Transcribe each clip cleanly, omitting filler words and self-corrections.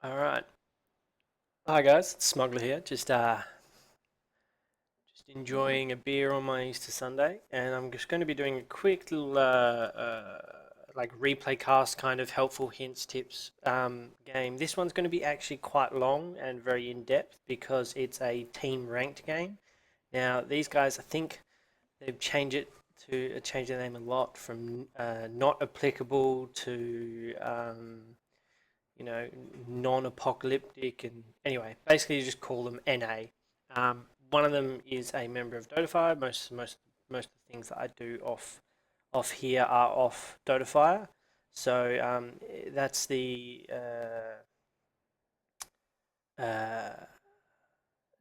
All right. Hi guys, it's Smuggler here. Just enjoying a beer on my Easter Sunday, and I'm just going to be doing a quick little like replay cast kind of helpful hints tips game. This one's going to be actually quite long and very in depth because it's a team ranked game. Now these guys, I think they've changed it to change their name a lot from not applicable to non-apocalyptic, and anyway, basically you just call them NA. One of them is a member of Dotafire. Most of the things that I do off here are off Dotafire. So that's the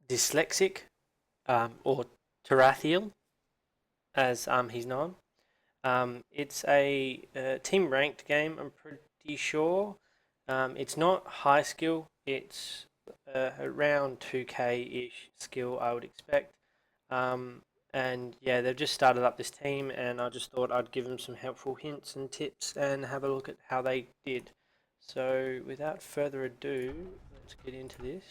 dyslexic, or Tarathiel, as he's known. It's a team ranked game, I'm pretty sure. It's not high skill, it's around 2k ish skill, I would expect. And yeah, they've just started up this team, and I just thought I'd give them some helpful hints and tips and have a look at how they did. So, without further ado, let's get into this.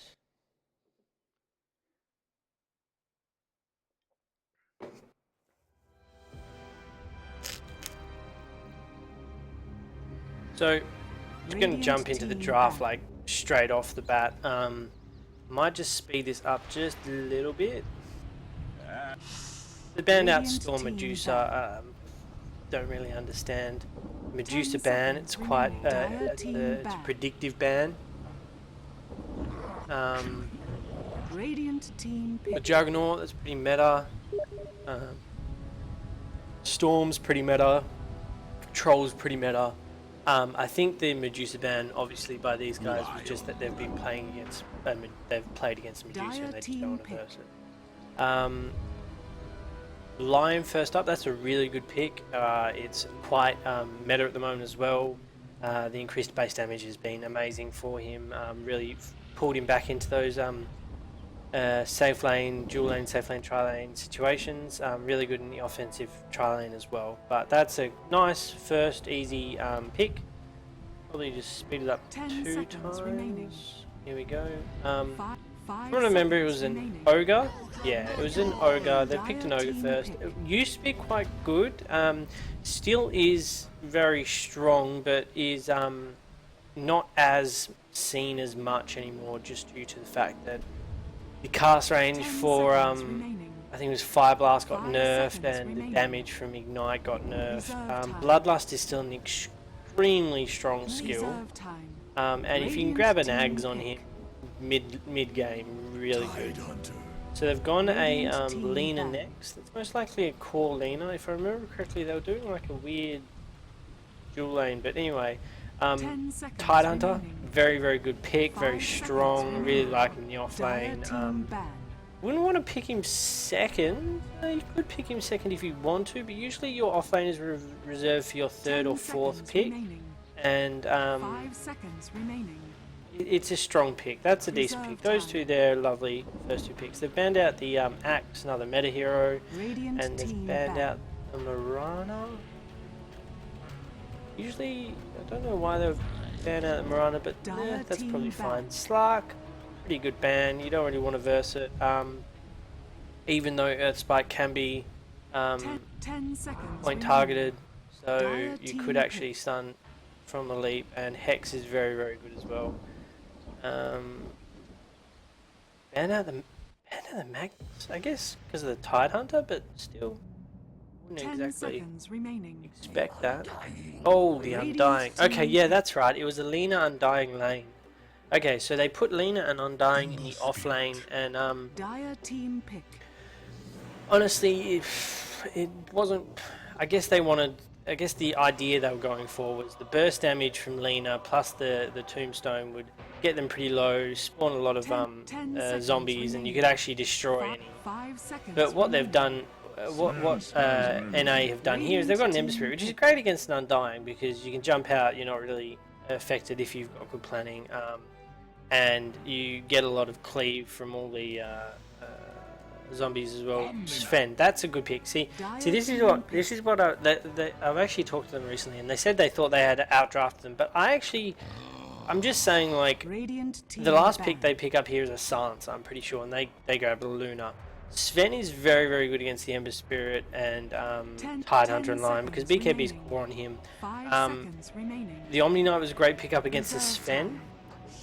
So, just going to jump into the draft like straight off the bat. Might just speed this up just a little bit. The banned out Storm Medusa, don't really understand Medusa ban. It's quite it's a predictive ban. Radiant team A Juggernaut, that's pretty meta. Storm's pretty meta. Troll's pretty meta. I think the Medusa ban, obviously by these guys, was just that they've been playing against, they've played against Medusa and they just don't want to verse it. Lion first up, that's a really good pick. It's quite meta at the moment as well. The increased base damage has been amazing for him. Really pulled him back into those safe lane, dual lane, safe lane, tri lane situations. Really good in the offensive tri lane as well. But that's a nice first easy pick. Probably just speed it up 2 times. Remaining. Here we go. I remember it was an ogre. Yeah, it was an ogre. They picked an ogre first. It used to be quite good. Still is very strong, but is not as seen as much anymore, just due to the fact that the cast range for I think it was Fire Blast got nerfed, and the damage from Ignite got nerfed. Bloodlust is still an extremely strong skill, and if you can grab an Ags on him mid game, really good. So they've gone a Lina next. That's most likely a core Lina. If I remember correctly, they were doing like a weird dual lane. But anyway, Tidehunter, very, very good pick. Very strong. Really like him in the off lane. Wouldn't want to pick him second. You could pick him second if you want to, but usually your off lane is reserved for your third or fourth pick. And 5 seconds remaining. It's a strong pick. That's a decent pick. Those two there, lovely first two picks. They've banned out the Axe, another meta hero, and they've banned out the Mirana. Usually, I don't know why they've banned out the Mirana, but that's probably fine. Slark, pretty good ban. You don't really want to verse it, even though Earth Spike can be 10 seconds point targeted, so you could actually stun from a leap, and Hex is very, very good as well. Ban out the Magnus, I guess, because of the Tidehunter, but still wouldn't exactly expect that. Oh, the Undying. Okay, yeah, that's right. It was a Lina Undying lane. Okay, so they put Lina and Undying in the off lane, and Dire team pick. Honestly, it wasn't. I guess they wanted. I guess the idea they were going for was the burst damage from Lina plus the tombstone would get them pretty low, spawn a lot of zombies, and you could actually destroy any. But what they've done, what NA have done here is they've got an Ember Spirit, which is great against an Undying because you can jump out, you're not really affected if you've got good planning, and you get a lot of cleave from all the zombies as well. Sven, that's a good pick. See, this is what I've actually talked to them recently, and they said they thought they had outdrafted them, but I actually I'm just saying, like, Radiant team the last ban. pick they pick up here is a Silencer, I'm pretty sure, and they grab Luna. Sven is very, very good against the Ember Spirit and Tidehunter in line because BKB's remaining. core on him. 5 seconds remaining. The Omni Knight was a great pickup against the Reserve Sven,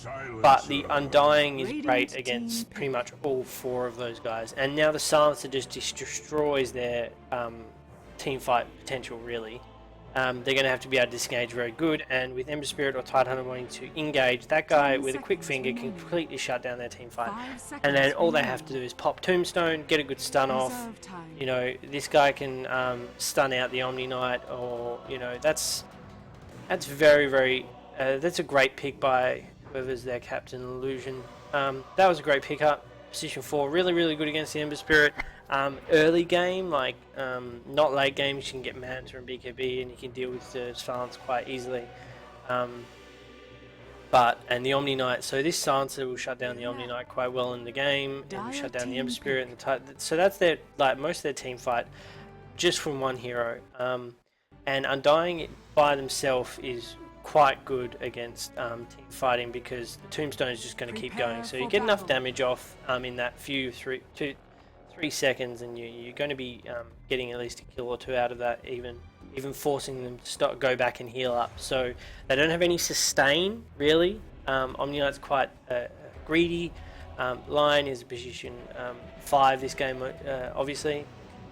time. but the Undying is Radiant great team against pretty pick. much all 4 of those guys. And now the Silencer just destroys their team fight potential, really. They're going to have to be able to disengage very good, and with Ember Spirit or Tidehunter wanting to engage, that guy 10 with a quick seconds finger can remaining. completely shut down their team fight. 5 seconds And then all they have to do remaining. is pop Tombstone, get a good stun off. Reserve time. You know, this guy can stun out the Omni Knight, or, you know, that's very, very, that's a great pick by whoever's their captain, Illusion. That was a great pickup. Position 4, really, really good against the Ember Spirit. Early game, like, not late game, you can get Manta and BKB and you can deal with the Silence quite easily. And the Omni Knight, so this Silencer will shut down the Omni Knight quite well in the game, and will shut down the Ember Spirit and the so that's their, like, most of their team fight just from one hero. And Undying by themselves is quite good against team fighting because the Tombstone is just going to keep Prepare going. So you for get enough battle. damage off in that few 3 seconds, and you're going to be getting at least a kill or 2 out of that, even forcing them to go back and heal up. So they don't have any sustain, really. Omni Knight's quite greedy. Lion is position 5 this game, obviously.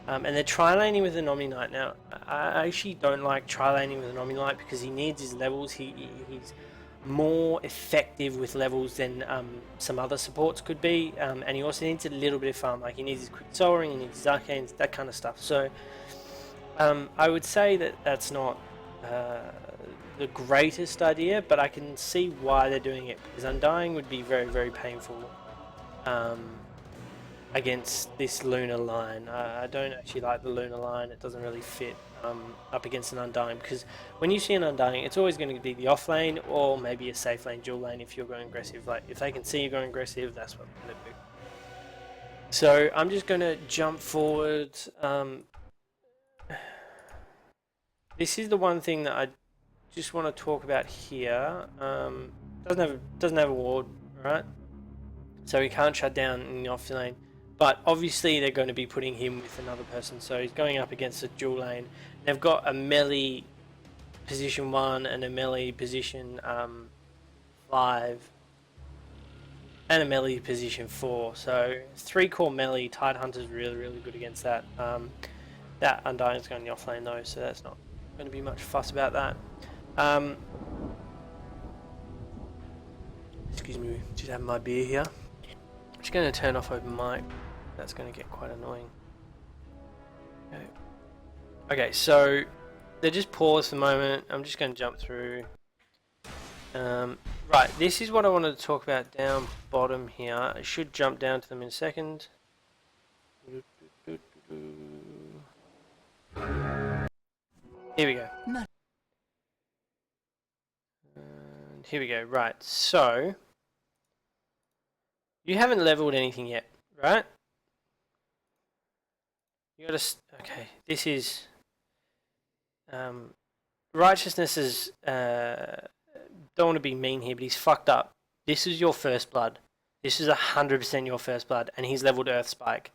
And they're tri-laning with an Omni Knight. Now, I actually don't like tri-laning with an Omni Knight because he needs his levels. He's more effective with levels than some other supports could be, and he also needs a little bit of farm. Like, he needs his quick soaring, he needs his arcanes, that kind of stuff. So I would say that that's not the greatest idea, but I can see why they're doing it, because Undying would be very, very painful against this Luna line. I don't actually like the Luna line. It doesn't really fit up against an Undying, because when you see an Undying, it's always going to be the off lane or maybe a safe lane, dual lane if you're going aggressive. Like, if they can see you going aggressive, that's what they're going to do. So I'm just going to jump forward. This is the one thing that I just want to talk about here. Doesn't have a ward, right? So he can't shut down in the off lane. But obviously they're going to be putting him with another person, so he's going up against a dual lane. They've got a melee position 1 and a melee position 5 and a melee position 4. So 3 core melee. Tidehunter's really, really good against that. That Undying's going in the off lane though, so that's not going to be much fuss about that. Excuse me, just having my beer here. I'm just going to turn off open mic. That's going to get quite annoying. Okay, so they just paused for the moment. I'm just going to jump through. Right, this is what I wanted to talk about down bottom here. I should jump down to them in a second. Here we go. And here we go. Right, so you haven't leveled anything yet, right? You gotta. Okay, this is. Righteousness is. Don't want to be mean here, but he's fucked up. This is your first blood. This is 100% your first blood, and he's leveled Earth Spike.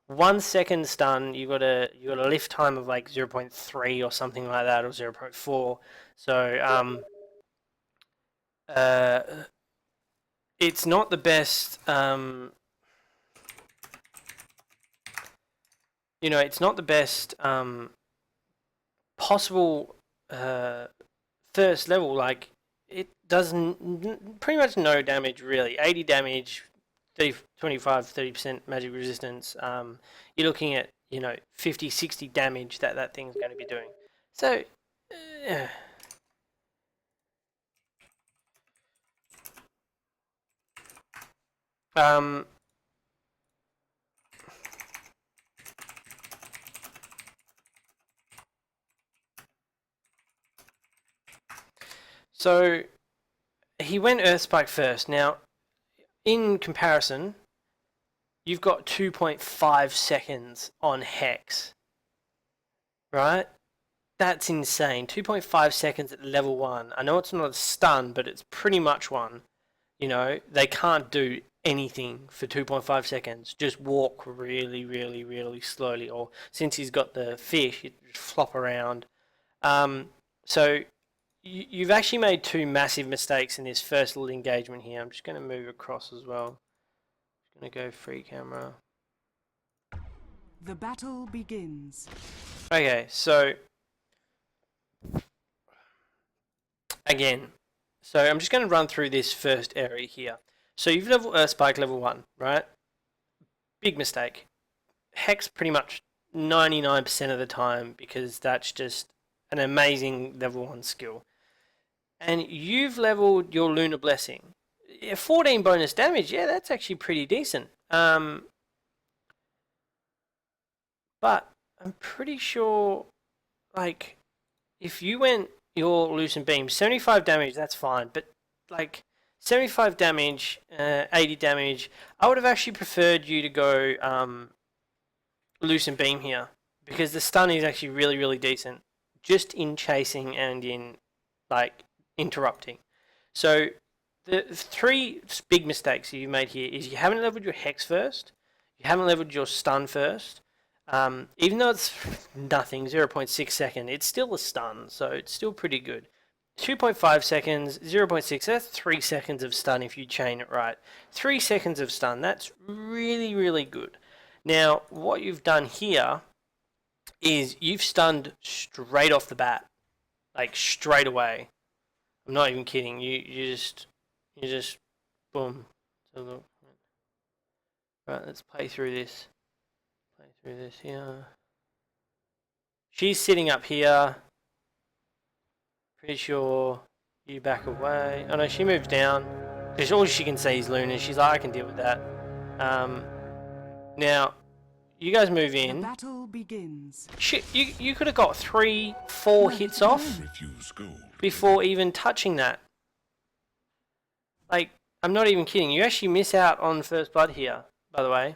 1 second stun, you got a lift time of like 0.3 or something like that, or 0.4. So it's not the best. You know, it's not the best possible first level. Like, it does pretty much no damage really. 80 damage, 25-30% magic resistance. You're looking at, you know, 50-60 damage that thing's going to be doing. So so he went Earthspike first. Now, in comparison, you've got 2.5 seconds on Hex, right? that's insane. 2.5 seconds at level 1. I know it's not a stun, but it's pretty much one. You know, they can't do anything for 2.5 seconds. Just walk really, really, really slowly. Or since he's got the fish, you just flop around. So you've actually made two massive mistakes in this first little engagement here. I'm just going to move across as well. I'm going to go free camera. The battle begins. Okay, so again, so I'm just going to run through this first area here. So you've spiked level 1, right? Big mistake. Hex pretty much 99% of the time because that's just an amazing level 1 skill. And you've leveled your Lunar Blessing. 14 bonus damage, yeah, that's actually pretty decent. But I'm pretty sure, like, if you went your Lucent Beam, 75 damage, that's fine. But, like, 75 damage, 80 damage, I would have actually preferred you to go Lucent Beam here. Because the stun is actually really, really decent. Just in chasing and in, like, interrupting. So, the three big mistakes you made here is you haven't leveled your Hex first. You haven't leveled your stun first. Even though it's nothing, 0.6 second, it's still a stun, so it's still pretty good. 2.5 seconds, 0.6, that's 3 seconds of stun if you chain it right. 3 seconds of stun, that's really, really good. Now, what you've done here is you've stunned straight off the bat. Like, straight away. I'm not even kidding, you just, boom. So look. Right, let's play through this. Through this here. She's sitting up here. Pretty sure you back away. Oh no, she moves down. Because all she can say is Luna. She's like, I can deal with that. Now, you guys move in. The battle begins. Shit, you could have got 3-4 hits off before even touching that. Like, I'm not even kidding. You actually miss out on First Blood here, by the way.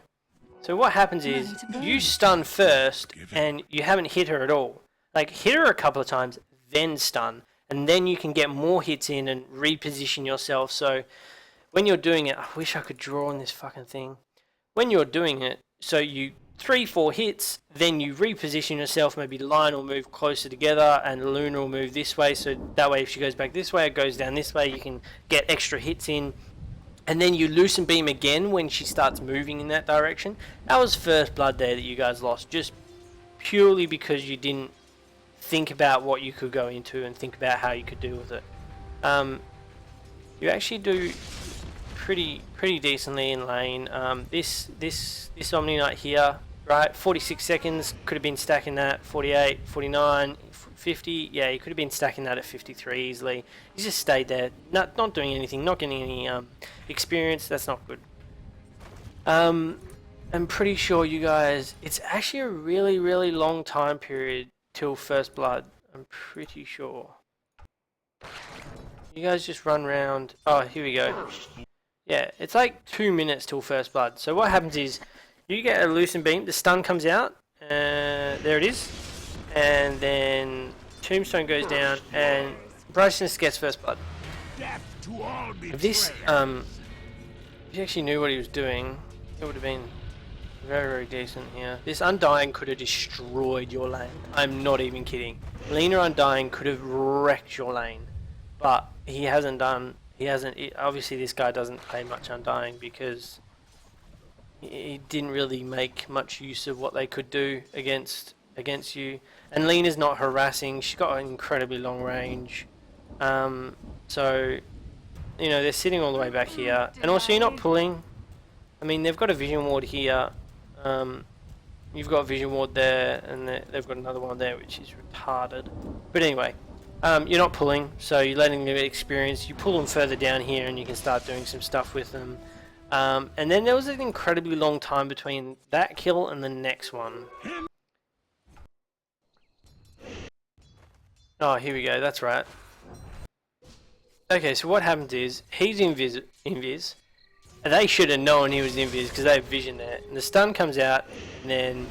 So what happens is, you stun first, and you haven't hit her at all. Like, hit her a couple of times, then stun. And then you can get more hits in and reposition yourself. So, when you're doing it, I wish I could draw on this fucking thing. When you're doing it, so you 3-4 hits, then you reposition yourself, maybe Lion will move closer together, and Luna will move this way, so that way if she goes back this way, it goes down this way, you can get extra hits in. And then you Lucent Beam again when she starts moving in that direction. That was First Blood there that you guys lost, just purely because you didn't think about what you could go into and think about how you could deal with it. You actually do pretty decently in lane. This Omni Knight here, right? 46 seconds, could have been stacking that. 48, 49, 50. Yeah, you could have been stacking that at 53 easily. He's just stayed there, not doing anything, not getting any experience. That's not good. I'm pretty sure you guys, it's actually a really long time period till First Blood. I'm pretty sure. You guys just run around. Oh, here we go. Yeah, it's like 2 minutes till First Blood. So what happens is, you get a Lucent Beam, the stun comes out, there it is, and then Tombstone goes down, and Brightness gets First Blood. If this, if he actually knew what he was doing, it would have been very decent here. This Undying could have destroyed your lane. I'm not even kidding. Lina Undying could have wrecked your lane, but he hasn't. Obviously, this guy doesn't play much Undying because he didn't really make much use of what they could do against you. And Lena's not harassing. She's got an incredibly long range. So, you know, they're sitting all the way back here. And also, you're not pulling. I mean, they've got a Vision Ward here. You've got Vision Ward there, and they've got another one there, which is retarded. But anyway, you're not pulling, so you're letting them get experience. You pull them further down here, and you can start doing some stuff with them. And then there was an incredibly long time between that kill and the next one. Oh, here we go, that's right. Okay, so what happens is, he's invis. And they should have known he was invis because they have vision there. And the stun comes out, and then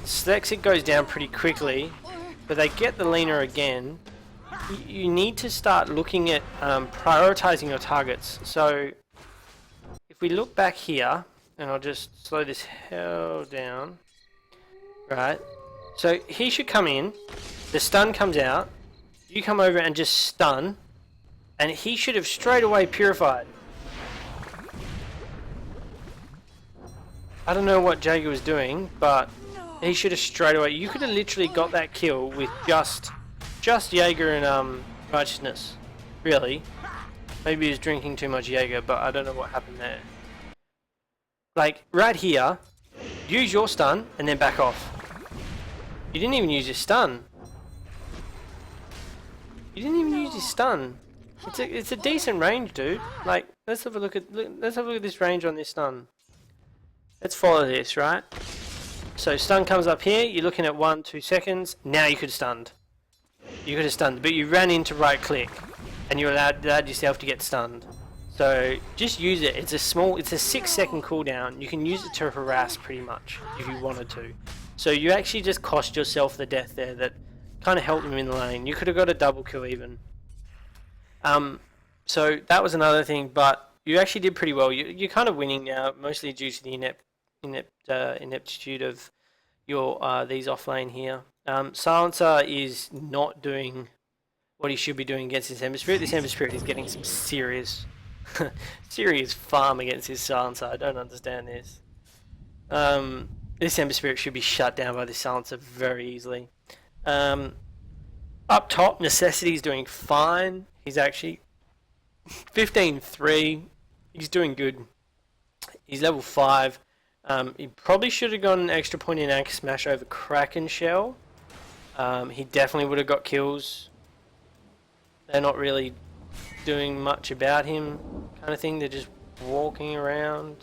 Slexic goes down pretty quickly, but they get the Lina again. You need to start looking at prioritizing your targets. So if we look back here, and I'll just slow this hell down. Right. So he should come in, the stun comes out, you come over and just stun, and he should have straight away purified. I don't know what Jaeger was doing, but he should have straight away. You could have literally got that kill with just Jaeger and Righteousness. Really. Maybe he was drinking too much Jaeger, but I don't know what happened there. Like, right here, use your stun and then back off. You didn't even use your stun. You didn't even use your stun. It's a decent range, dude. Like, let's have a look at this range on this stun. Let's follow this, right? So stun comes up here. You're looking at 1-2 seconds. Now you could have stunned. You could have stunned, but you ran into right click, and you allowed yourself to get stunned. So just use it. It's a 6-second cooldown. You can use it to harass pretty much if you wanted to. So you actually just cost yourself the death there that kind of helped him in the lane. You could have got a double kill even. So that was another thing, but you actually did pretty well. You're kind of winning now, mostly due to the ineptitude of your these offlane here. Silencer is not doing what he should be doing against this Ember Spirit. This Ember Spirit is getting some serious farm against his Silencer. I don't understand this. This Ember Spirit should be shut down by this Silencer very easily. Up top, Necessity's doing fine. He's actually 15-3. He's doing good. He's level 5. He probably should have gotten an extra point in Anchor Smash over Kraken Shell. He definitely would have got kills. They're not really doing much about him, kind of thing. They're just walking around.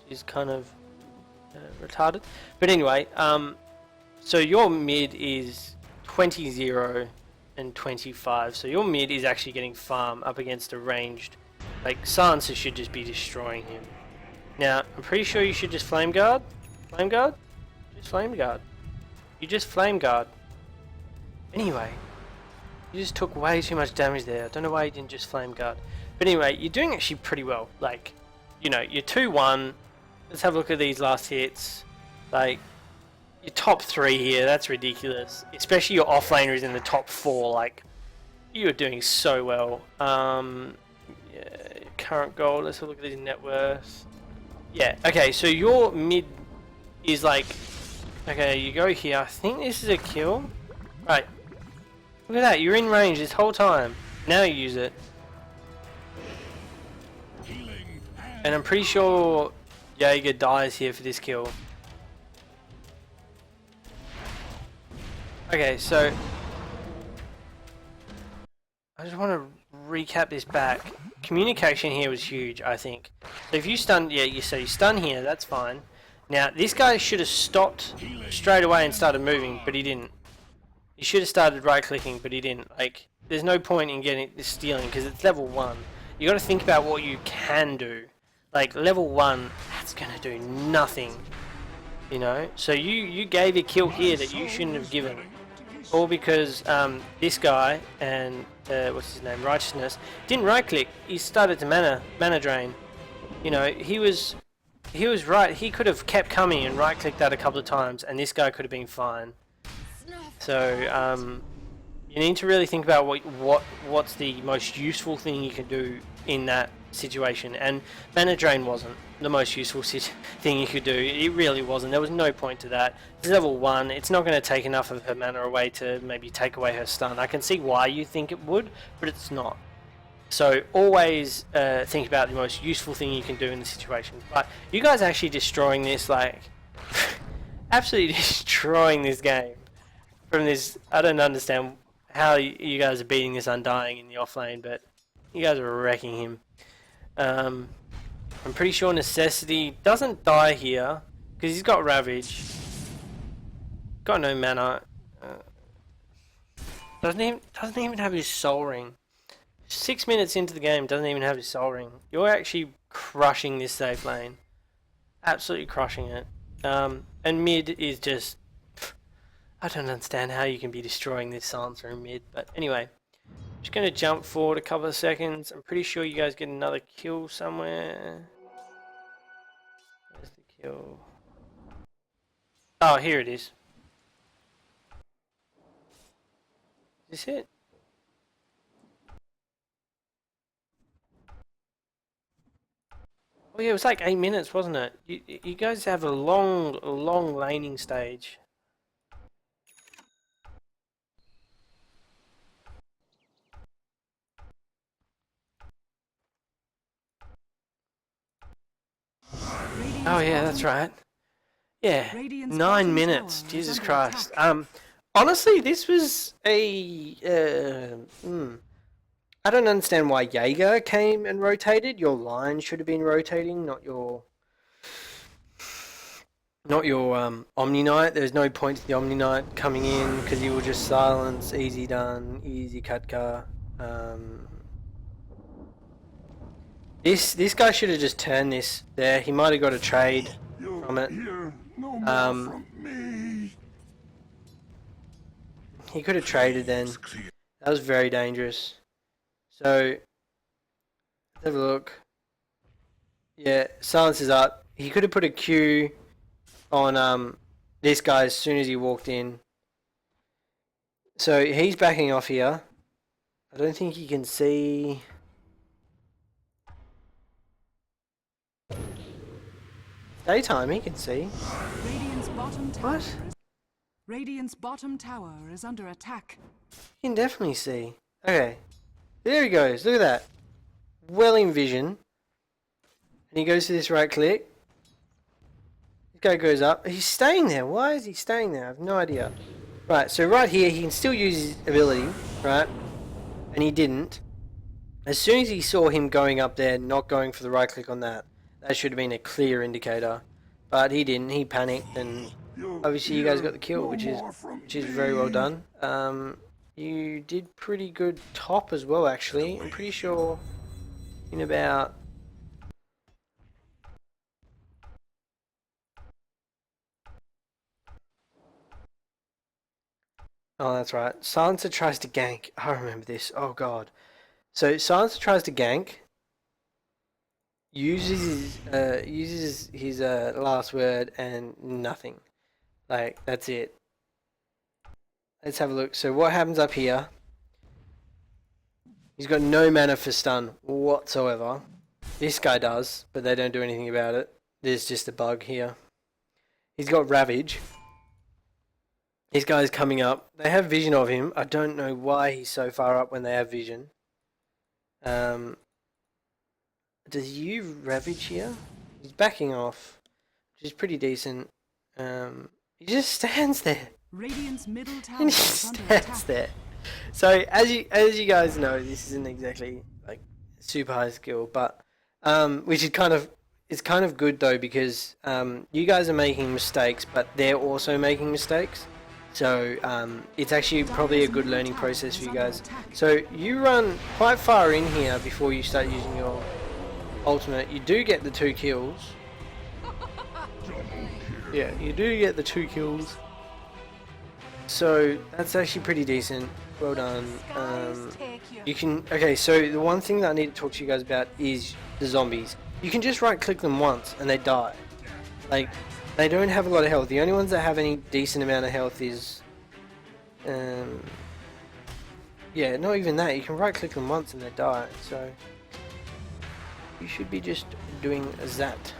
He's kind of retarded. But anyway, so your mid is 20-0 and 25. So your mid is actually getting farm up against a ranged. Like, Silencer should just be destroying him. Now, I'm pretty sure you should just Flame Guard. Flame Guard? Just Flame Guard. You just Flame Guard. Anyway, you just took way too much damage there. I don't know why you didn't just Flame Guard. But anyway, you're doing actually pretty well. Like, you know, you're 2-1. Let's have a look at these last hits. Like, your top 3 here, that's ridiculous. Especially your offlaner is in the top 4. Like, you're doing so well. Yeah, current goal, let's have a look at his net worth. Yeah, okay, so your mid is like, okay, you go here. I think this is a kill. Right. Look at that, you're in range this whole time. Now you use it. And I'm pretty sure Jaeger dies here for this kill. Okay, so I just want to recap this back. Communication here was huge, I think. So if you stun, yeah, you stun here, that's fine. Now, this guy should have stopped straight away and started moving, but he didn't. He should have started right-clicking, but he didn't. Like, there's no point in getting this stealing because it's level 1. You got to think about what you can do. Like, level 1, that's gonna do nothing. You know? So you gave a kill here that you shouldn't have given. All because this guy and what's his name, Righteousness, didn't right-click. He started to mana drain. You know, he was right. He could have kept coming and right-clicked that a couple of times, and this guy could have been fine. So you need to really think about what's the most useful thing you can do in that situation. And mana drain wasn't the most useful thing you could do. It really wasn't. There was no point to that. It's level 1. It's not going to take enough of her mana away to maybe take away her stun. I can see why you think it would, but it's not. So always think about the most useful thing you can do in the situation. But you guys are actually destroying this, like, absolutely destroying this game. From this, I don't understand how you guys are beating this Undying in the offlane, but you guys are wrecking him. I'm pretty sure Necessity doesn't die here because he's got Ravage. Got no mana. Doesn't even have his Soul Ring. 6 minutes into the game, doesn't even have his Soul Ring. You're actually crushing this safe lane. Absolutely crushing it. And mid is just I don't understand how you can be destroying this silencer in mid, but anyway. Just going to jump forward a couple of seconds. I'm pretty sure you guys get another kill somewhere. Where's the kill? Oh, here it is. Is this it? Oh yeah, it was like 8 minutes, wasn't it? You guys have a long laning stage. Oh yeah, that's right. Yeah, 9 minutes. Jesus Christ. Honestly, this was a. I don't understand why Jaeger came and rotated. Your line should have been rotating, not your Omni Knight. There's no point to the Omni Knight coming in because he will just silence. Easy done, easy cut car. This guy should have just turned this there. He might have got a trade from it. He could have traded then. That was very dangerous. So let's have a look. Yeah, silence is up. He could have put a Q on this guy as soon as he walked in. So he's backing off here. I don't think he can see. Daytime, he can see. Radiant's bottom tower. What? Radiant's bottom tower is under attack. He can definitely see. Okay. There he goes. Look at that. Well in vision. And he goes to this right click. This guy goes up. He's staying there. Why is he staying there? I have no idea. Right, so right here, he can still use his ability, right? And he didn't. As soon as he saw him going up there, not going for the right click on that, that should have been a clear indicator. But he didn't. He panicked, and obviously you guys got the kill, which is very well done. You did pretty good top as well, actually. I'm pretty sure in about... Oh, that's right. Silencer tries to gank. I remember this. Oh, God. So, Silencer tries to gank. Uses his last word and nothing. Like, that's it. Let's have a look. So, what happens up here? He's got no mana for stun whatsoever. This guy does, but they don't do anything about it. There's just a bug here. He's got Ravage. This guy's coming up. They have vision of him. I don't know why he's so far up when they have vision. Does you Ravage here? He's backing off, which is pretty decent. He just stands there. Radiant's middle tower And he is under stands attack. there. So as you guys know, this isn't exactly like super high skill, but which is kind of good though, because you guys are making mistakes, but they're also making mistakes. So it's actually probably a good learning process for you guys. So you run quite far in here before you start using your ultimate. You do get the 2 kills. Yeah, you do get the 2 kills. So that's actually pretty decent. Well done. You can... Okay, so the one thing that I need to talk to you guys about is the zombies. You can just right click them once and they die. Like, they don't have a lot of health. The only ones that have any decent amount of health is... yeah, not even that. You can right click them once and they die. So you should be just doing that.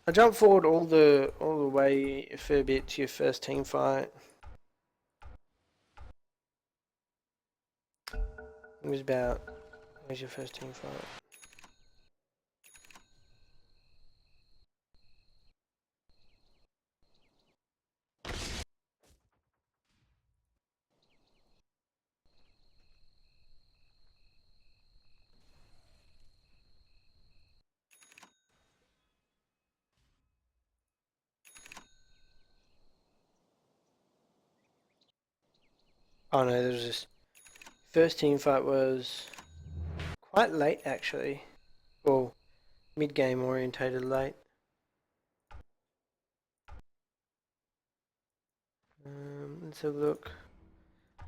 I jumped forward all the way a fair bit to your first team fight. It was about... Where's your first team fight? Oh no, there was this... First team fight was quite late actually. Well, mid-game orientated late. Let's have a look.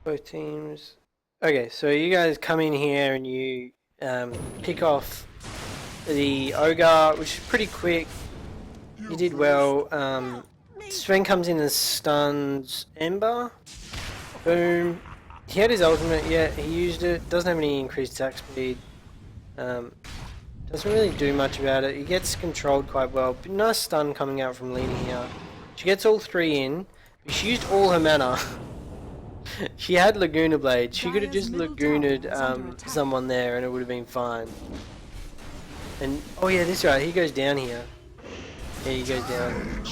Both teams. Okay, so you guys come in here and you pick off the ogre, which is pretty quick. You did well. Sven comes in and stuns Ember. Boom. He had his ultimate, yeah, he used it. Doesn't have any increased attack speed. Doesn't really do much about it. He gets controlled quite well. But nice stun coming out from Lina here. She gets all 3 in. But she used all her mana. She had Laguna Blade. She could have just Laguna'd someone there and it would have been fine. And, oh yeah, this right, he goes down here. Yeah, he goes down.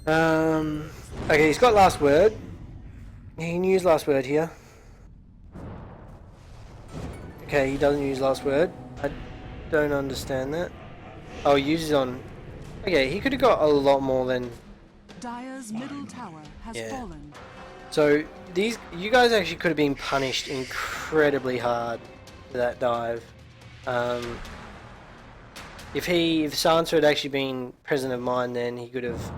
Yeah. Okay, he's got last word. He can use last word here. Okay, he doesn't use last word. I don't understand that. Oh, he uses on... Okay, he could have got a lot more than... Dire's middle tower has fallen. So, you guys actually could have been punished incredibly hard for that dive. If Sansa had actually been present of mind, then he could have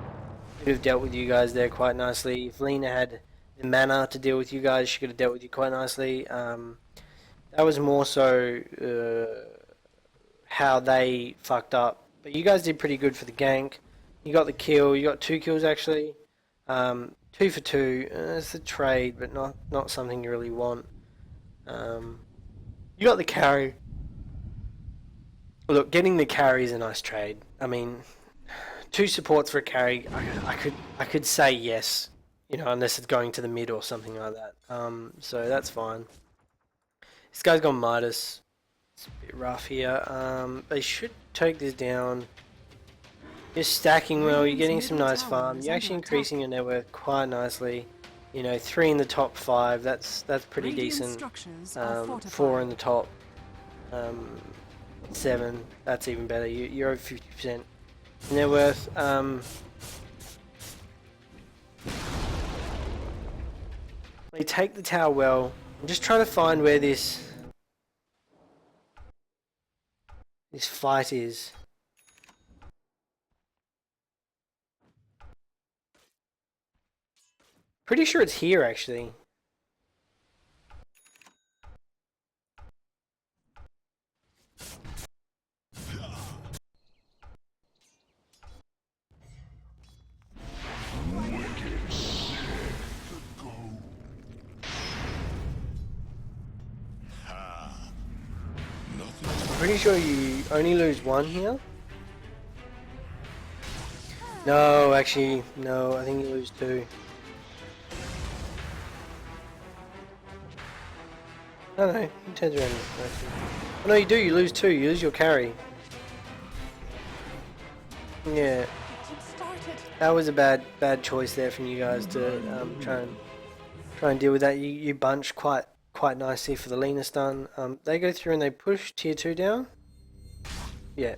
dealt with you guys there quite nicely. If Lina had the mana to deal with you guys, she could have dealt with you quite nicely. That was more so how they fucked up. But you guys did pretty good for the gank. You got the kill. You got 2 kills actually. 2 for 2. It's a trade, but not something you really want. You got the carry. Look, getting the carry is a nice trade. I mean, 2 supports for a carry. I could say yes, you know, unless it's going to the mid or something like that. So that's fine. This guy's got Midas. It's a bit rough here. They should take this down. You're stacking well. You're getting some nice farm. You're actually increasing your net worth quite nicely. You know, 3 in the top 5. That's pretty decent. 4 in the top 7. That's even better. You're over 50% net worth. They take the tower well. I'm just trying to find where this fight is. Pretty sure it's here actually. Pretty sure you only lose 1 here. No, actually, no, I think you lose 2. No, he turns around. Oh, no, you do, you lose 2, you lose your carry. Yeah. That was a bad choice there from you guys to try and deal with that. You bunch quite nicely for the Lina stun. They go through and they push tier 2 down. Yeah.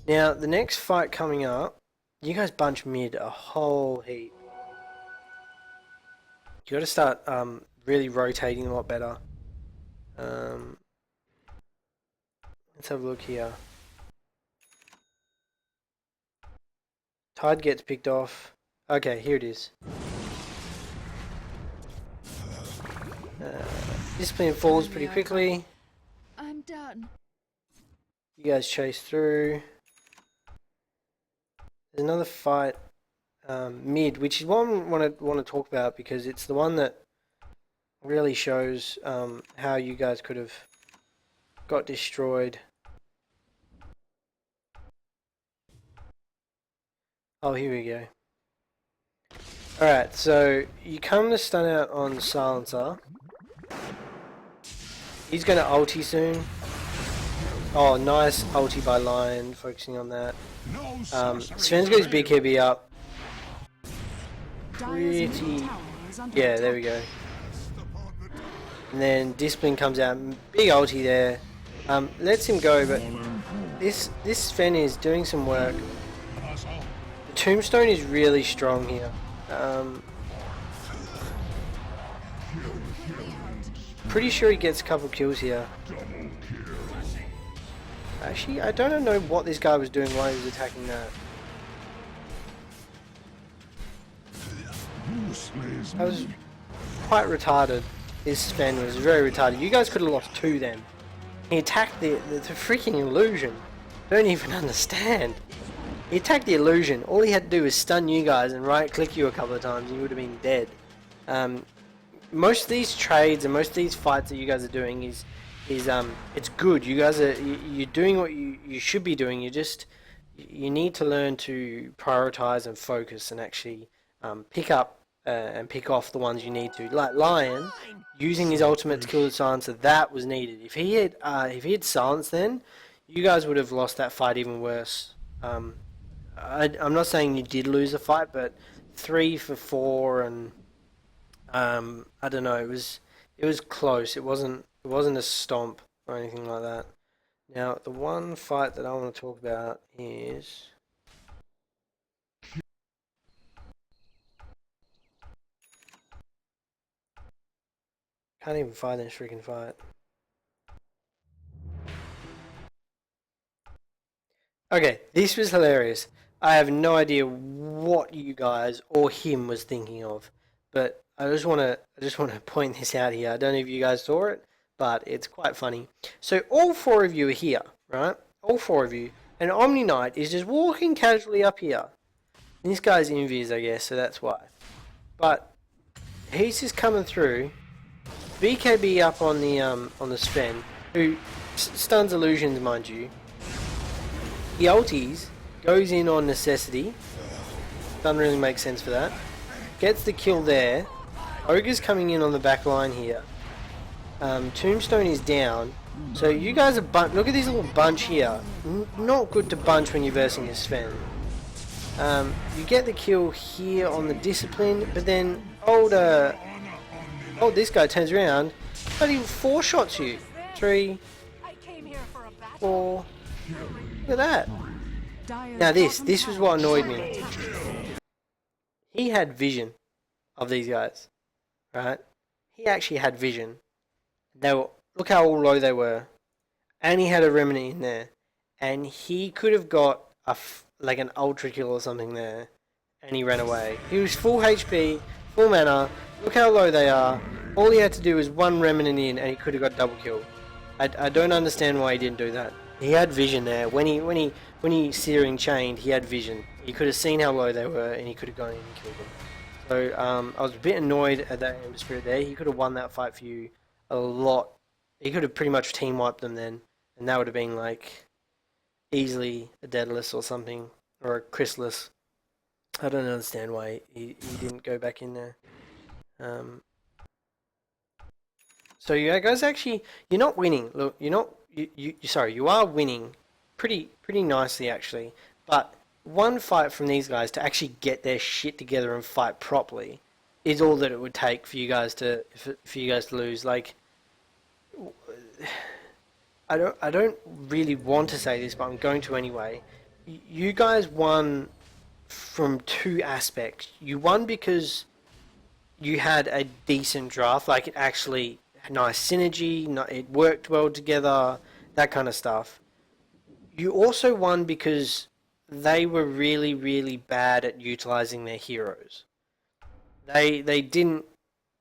Now the next fight coming up, you guys bunch mid a whole heap. You got to start really rotating a lot better. Let's have a look here. Tide gets picked off. Okay, here it is. Discipline falls pretty quickly. I'm done. You guys chase through. There's another fight mid, which is one I want to talk about because it's the one that really shows how you guys could have got destroyed. Oh, here we go. Alright, so you come to stun out on Silencer. He's going to ulti soon. Oh, nice ulti by Lion, focusing on that. Sven's got his BKB up. Pretty... Yeah, there we go. And then Discipline comes out, big ulti there. Lets him go, but this Sven is doing some work. The Tombstone is really strong here. Pretty sure he gets a couple kills here. Actually, I don't know what this guy was doing while he was attacking that. That was quite retarded. His Sven was very retarded. You guys could have lost 2 then. He attacked the freaking illusion. Don't even understand. He attacked the illusion. All he had to do was stun you guys and right click you a couple of times and you would have been dead. Most of these trades and most of these fights that you guys are doing is it's good. You guys are you're doing what you should be doing. You need to learn to prioritize and focus and actually pick up and pick off the ones you need to. Like Lion using his ultimate to kill the silencer, that was needed. If he had silence, then you guys would have lost that fight even worse. I'm not saying you did lose the fight, but 3 for 4 and I don't know. It was close. It wasn't a stomp or anything like that. Now the one fight that I want to talk about is can't even find this freaking fight. Okay, this was hilarious. I have no idea what you guys or him was thinking of, but I just want to point this out here. I don't know if you guys saw it, but it's quite funny. So all 4 of you are here, right? All 4 of you, and Omni Knight is just walking casually up here. And this guy's invis, I guess, so that's why. But he's just coming through. BKB up on the Sven, who stuns illusions, mind you. He ulties, goes in on necessity. Doesn't really make sense for that. Gets the kill there. Ogre's coming in on the back line here. Tombstone is down. So you guys are look at this little bunch here. Not good to bunch when you're versing a Sven. You get the kill here on the discipline, but then this guy turns around, but he 4 shots you. 3, 4. Look at that. Now this was what annoyed me. He had vision of these guys, right? He actually had vision. Look how low they were, and he had a remnant in there, and he could have got like an ultra kill or something there, and he ran away. He was full HP, full mana. Look how low they are. All he had to do was 1 remnant in, and he could have got double kill. I don't understand why he didn't do that. He had vision there. When he searing chained, he had vision. He could have seen how low they were, and he could have gone in and killed them. So I was a bit annoyed at that Ember Spirit there. He could have won that fight for you a lot. He could have pretty much team wiped them then, and that would have been like easily a Deadless or something, or a Chrysalis. I don't understand why he didn't go back in there. So you guys actually, you're not winning. Look, you're not. Sorry, you are winning pretty nicely actually. But one fight from these guys to actually get their shit together and fight properly is all that it would take for you guys to lose. Like, I don't really want to say this, but I'm going to anyway. You guys won from 2 aspects. You won because you had a decent draft, like it actually had nice synergy, it worked well together, that kind of stuff. You also won because they were really bad at utilizing their heroes. They didn't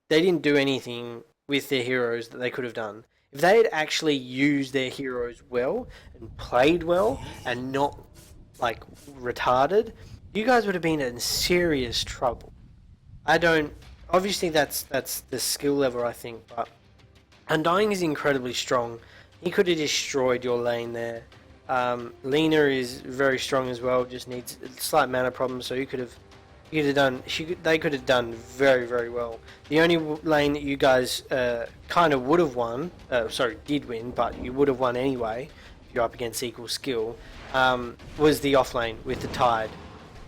do anything with their heroes that they could have done. If they had actually used their heroes well and played well and not like retarded, you guys would have been in serious trouble. Obviously that's the skill level, I think, but Undying is incredibly strong. He could have destroyed your lane there. Lena is very strong as well, just needs a slight mana problem, so they could have done very well. The only lane that you guys kind of would have won, did win, but you would have won anyway if you're up against equal skill, was the off lane with the Tide,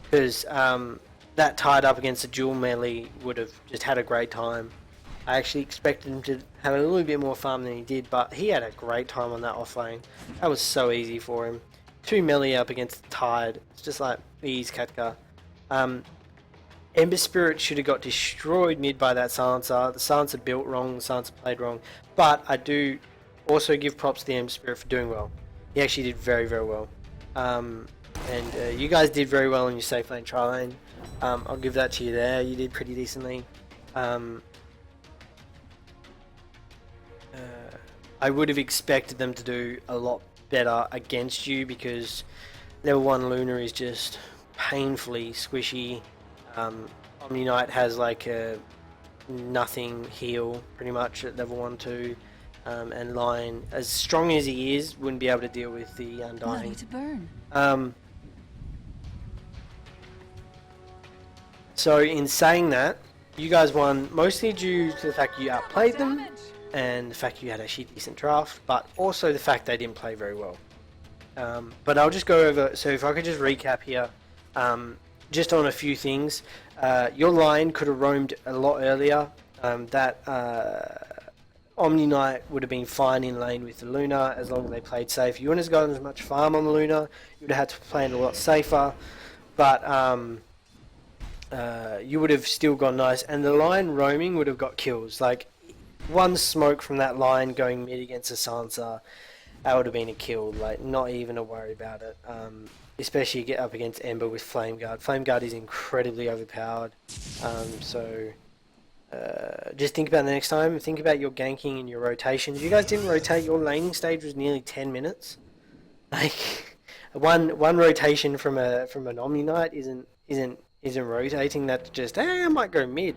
because that Tide up against the dual melee would have just had a great time. I actually expected him to have a little bit more farm than he did, but he had a great time on that off lane. That was so easy for him. 2 melee up against the Tide. It's just like, ease Katka. Ember Spirit should have got destroyed mid by that Silencer. The Silencer built wrong, the Silencer played wrong. But I do also give props to the Ember Spirit for doing well. He actually did very well. And you guys did very well in your safe lane, tri lane. I'll give that to you there. You did pretty decently. I would have expected them to do a lot better against you because level 1 Luna is just painfully squishy. Omni Knight has like a nothing heal pretty much at level 1 2, and Lion, as strong as he is, wouldn't be able to deal with the Undying. Money to burn. So in saying that, you guys won mostly due to the fact you outplayed them and the fact you had a shit decent draft, but also the fact they didn't play very well. But I'll just go over, so if I could just recap here, just on a few things. Your line could have roamed a lot earlier. Omni Knight would have been fine in lane with the Luna as long as they played safe. You wouldn't have gotten as much farm on the Luna. You would have had to play it a lot safer, but you would have still gone nice. And the line roaming would have got kills. Like one smoke from that line going mid against a Sansa, that would have been a kill. Like not even a worry about it. Especially you get up against Ember with Flame Guard. Flame Guard is incredibly overpowered. Just think about the next time. Think about your ganking and your rotations. You guys didn't rotate. Your laning stage was nearly 10 minutes. Like one rotation from an Omni Knight isn't rotating. That's just, hey, I might go mid.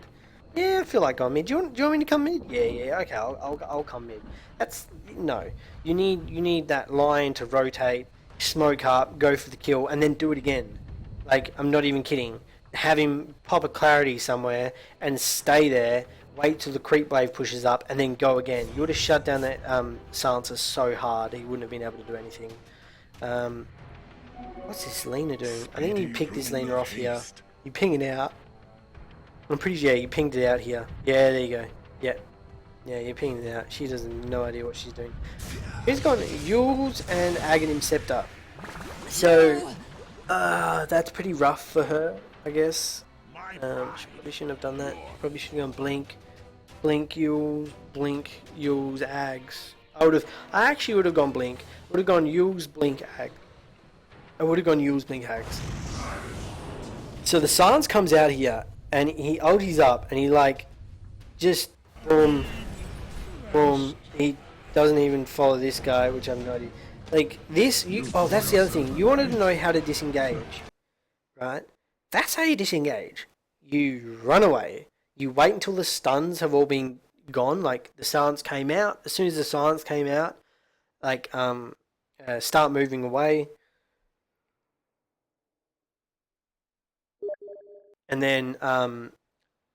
Yeah, I feel like going mid. Do you want me to come mid? Yeah. Okay, I'll come mid. That's no. You need that line to rotate, smoke up, go for the kill, and then do it again. Like I'm not even kidding. Have him pop a clarity somewhere and stay there. Wait till the creep wave pushes up, and then go again. You would have shut down that Silencer so hard he wouldn't have been able to do anything. What's this Lina doing? I think you picked this Lina off here. You ping it out. I'm pretty sure you pinged it out here. Yeah, there you go. Yeah, you pinged it out. She doesn't no idea what she's doing. Who's got Yules and Aghanim Scepter? So, that's pretty rough for her, I guess. She probably shouldn't have done that. Probably should have gone Blink, Yules, Ags. I actually would have gone Blink. Would have gone Yules, Blink, Ag. I would have gone Yules, Blink, Ags. So the Sans comes out here and he ultis up and he like just boom. He doesn't even follow this guy, which I'm not. Like this, that's the other thing. You wanted to know how to disengage, right? That's how you disengage. You run away. You wait until the stuns have all been gone. Like the silence came out. As soon as the silence came out, like start moving away. And then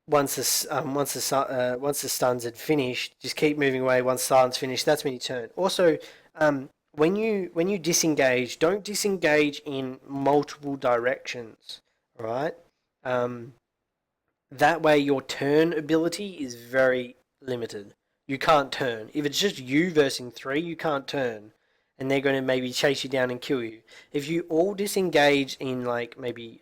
once the stuns had finished, just keep moving away. Once silence finished, that's when you turn. Also, when you disengage, don't disengage in multiple directions. Right? That way your turn ability is very limited. You can't turn. If it's just you versus 3, you can't turn. And they're going to maybe chase you down and kill you. If you all disengage in like maybe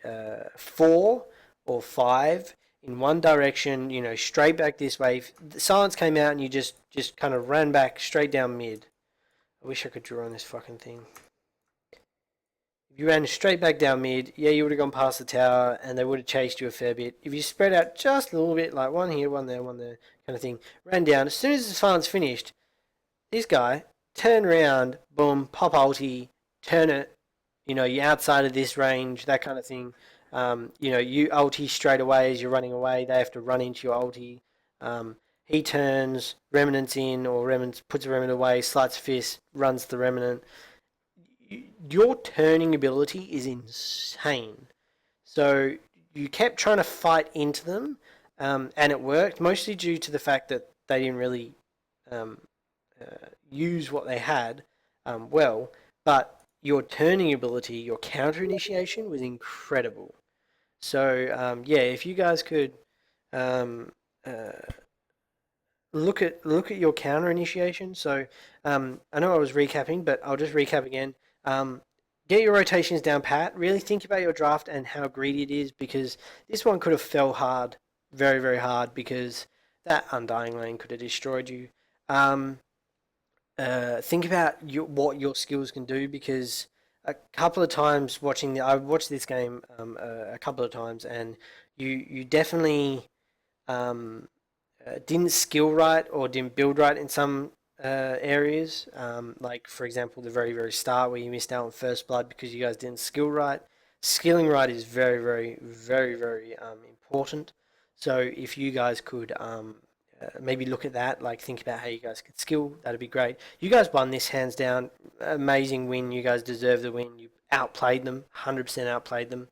4 or 5 in one direction, straight back this way. If the silence came out and you just kind of ran back straight down mid. I wish I could draw on this fucking thing. If you ran straight back down mid, yeah, you would have gone past the tower and they would have chased you a fair bit. If you spread out just a little bit, like one here, one there, kind of thing, ran down. As soon as the silence finished, this guy, turn around, boom, pop ulti, turn it, you're outside of this range, that kind of thing. You ulti straight away as you're running away. They have to run into your ulti. He turns, Remnant's in, or Remnant puts a Remnant away, slides fist, runs the Remnant. Your turning ability is insane. So you kept trying to fight into them, and it worked, mostly due to the fact that they didn't really use what they had well, but your turning ability, your counter initiation was incredible. So if you guys could look at your counter initiation. So I know I was recapping, but I'll just recap again. Get your rotations down pat. Really think about your draft and how greedy it is, because this one could have fell hard, very, very hard, because that Undying lane could have destroyed you. Think about what your skills can do, because a couple of times watching I watched this game a couple of times, and you definitely didn't skill right or didn't build right in some areas. Like for example, the very start where you missed out on first blood because you guys didn't skill right. Skilling right is very important. So if you guys could maybe look at that, like think about how you guys could skill, that'd be great. You guys won this hands down, amazing win. You guys deserve the win. You outplayed them, 100% outplayed them.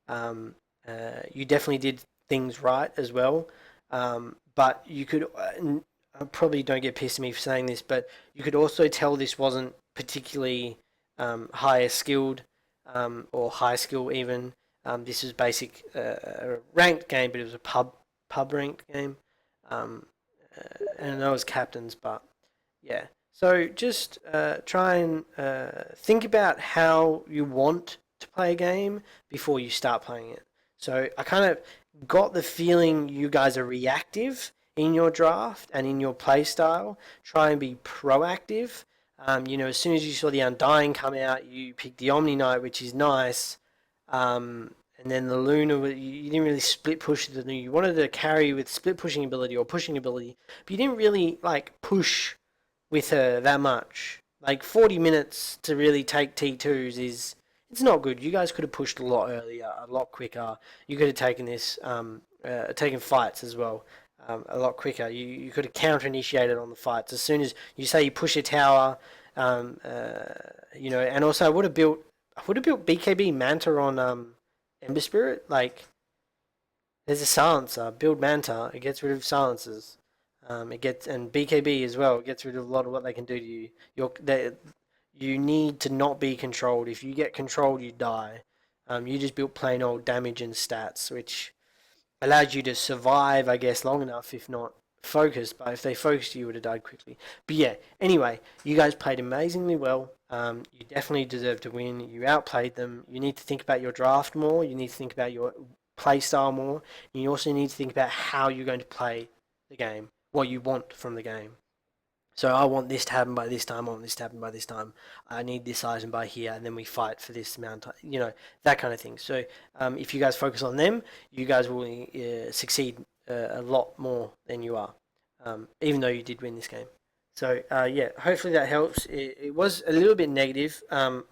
You definitely did things right as well. But you could, I probably don't get pissed at me for saying this, but you could also tell this wasn't particularly higher skilled or high skill even. This was basic a ranked game, but it was a pub ranked game. And I know it was captains, but yeah. So just try and think about how you want to play a game before you start playing it. So I kind of got the feeling you guys are reactive in your draft and in your play style. Try and be proactive. As soon as you saw the Undying come out, you picked the Omni Knight, which is nice. And then the Luna, you didn't really split push the You wanted to carry with split pushing ability or pushing ability, but you didn't really like push with her that much. Like 40 minutes to really take T2s it's not good. You guys could have pushed a lot earlier, a lot quicker. You could have taken this, taken fights as well, a lot quicker. You could have counter initiated on the fights as soon as you say you push a tower, and also I would have built BKB Manta on Ember Spirit. Like there's a silencer. Build Manta. It gets rid of silencers. And BKB as well. It gets rid of a lot of what they can do to you. You need to not be controlled. If you get controlled, you die. You just built plain old damage and stats, which allowed you to survive, I guess, long enough, if not focused. But if they focused you, would have died quickly. But yeah, anyway, you guys played amazingly well. You definitely deserve to win. You outplayed them. You need to think about your draft more. You need to think about your play style more. And you also need to think about how you're going to play the game, what you want from the game. So I want this to happen by this time. I want this to happen by this time. I need this item by here, and then we fight for this amount of time. That kind of thing. So if you guys focus on them, you guys will succeed a lot more than you are, even though you did win this game. So yeah, hopefully that helps. It was a little bit negative,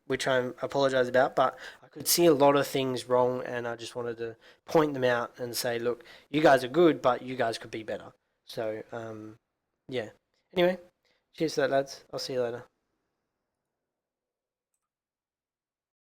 which I apologise about, but I could see a lot of things wrong, and I just wanted to point them out and say, look, you guys are good, but you guys could be better. So yeah. Anyway, cheers to that, lads. I'll see you later.